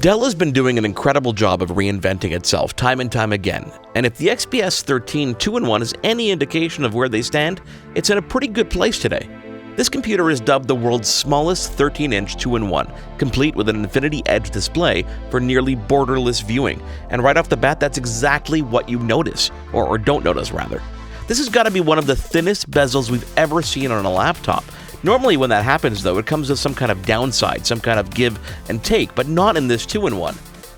Dell has been doing an incredible job of reinventing itself time and time again, and if the XPS 13 2-in-1 is any indication of where they stand, it's in a pretty good place today. This computer is dubbed the world's smallest 13-inch 2-in-1, complete with an infinity edge display for nearly borderless viewing, and right off the bat that's exactly what you notice, or don't notice rather. This has got to be one of the thinnest bezels we've ever seen on a laptop. Normally when that happens though, it comes with some kind of downside, some kind of give and take, but not in this 2-in-1.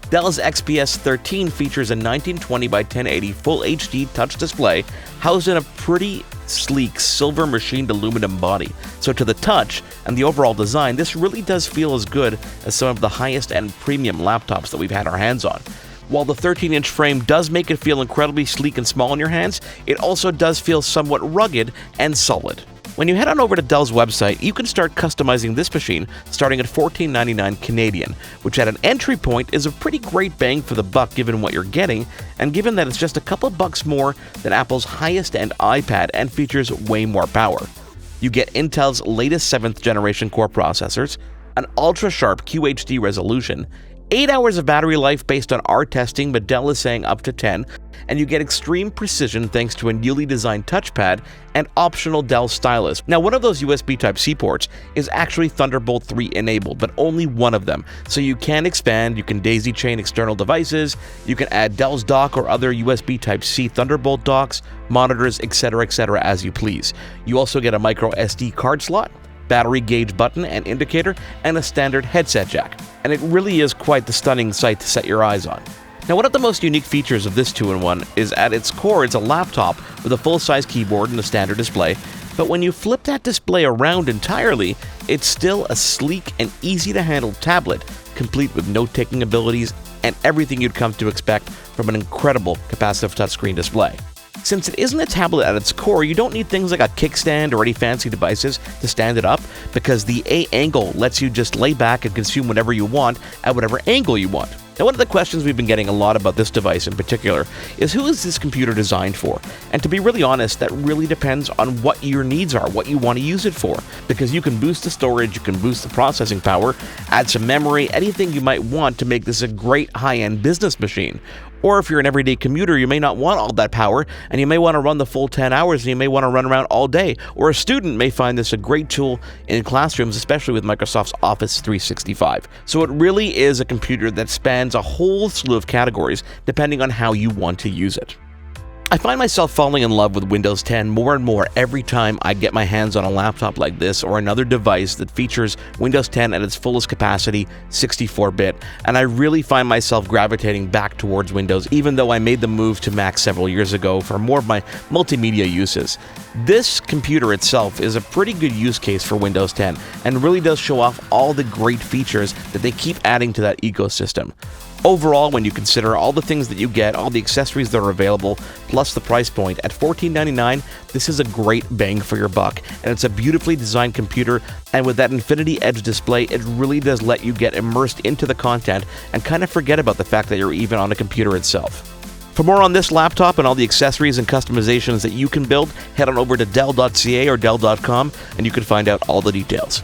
Dell's XPS 13 features a 1920 by 1080 Full HD touch display housed in a pretty sleek silver machined aluminum body. So to the touch and the overall design, this really does feel as good as some of the highest end premium laptops that we've had our hands on. While the 13-inch frame does make it feel incredibly sleek and small in your hands, it also does feel somewhat rugged and solid. When you head on over to Dell's website, you can start customizing this machine starting at $14.99 Canadian, which at an entry point is a pretty great bang for the buck given what you're getting, and given that it's just a couple bucks more than Apple's highest-end iPad and features way more power. You get Intel's latest 7th generation core processors, an ultra-sharp QHD resolution, 8 hours of battery life based on our testing, but Dell is saying up to 10, and you get extreme precision thanks to a newly designed touchpad and optional Dell stylus. Now, one of those USB Type-C ports is actually Thunderbolt 3 enabled, but only one of them. So you can expand, you can daisy chain external devices, you can add Dell's dock or other USB Type-C Thunderbolt docks, monitors, etc., as you please. You also get a micro SD card slot, battery gauge button and indicator, and a standard headset jack. And it really is quite the stunning sight to set your eyes on. Now, one of the most unique features of this 2-in-1 is at its core it's a laptop with a full-size keyboard and a standard display, but when you flip that display around entirely, it's still a sleek and easy-to-handle tablet, complete with note-taking abilities and everything you'd come to expect from an incredible capacitive touchscreen display. Since it isn't a tablet at its core, you don't need things like a kickstand or any fancy devices to stand it up, because the A angle lets you just lay back and consume whatever you want at whatever angle you want. Now, one of the questions we've been getting a lot about this device in particular is who is this computer designed for? And to be really honest, that really depends on what your needs are, what you want to use it for. Because you can boost the storage, you can boost the processing power, add some memory, anything you might want to make this a great high-end business machine. Or if you're an everyday commuter, you may not want all that power, and you may want to run the full 10 hours, and you may want to run around all day. Or a student may find this a great tool in classrooms, especially with Microsoft's Office 365. So it really is a computer that spans a whole slew of categories depending on how you want to use it. I find myself falling in love with Windows 10 more and more every time I get my hands on a laptop like this or another device that features Windows 10 at its fullest capacity, 64-bit, and I really find myself gravitating back towards Windows, even though I made the move to Mac several years ago for more of my multimedia uses. This computer itself is a pretty good use case for Windows 10 and really does show off all the great features that they keep adding to that ecosystem. Overall, when you consider all the things that you get, all the accessories that are available, plus the price point, at $14.99, this is a great bang for your buck. And it's a beautifully designed computer, and with that Infinity Edge display, it really does let you get immersed into the content and kind of forget about the fact that you're even on a computer itself. For more on this laptop and all the accessories and customizations that you can build, head on over to Dell.ca or Dell.com, and you can find out all the details.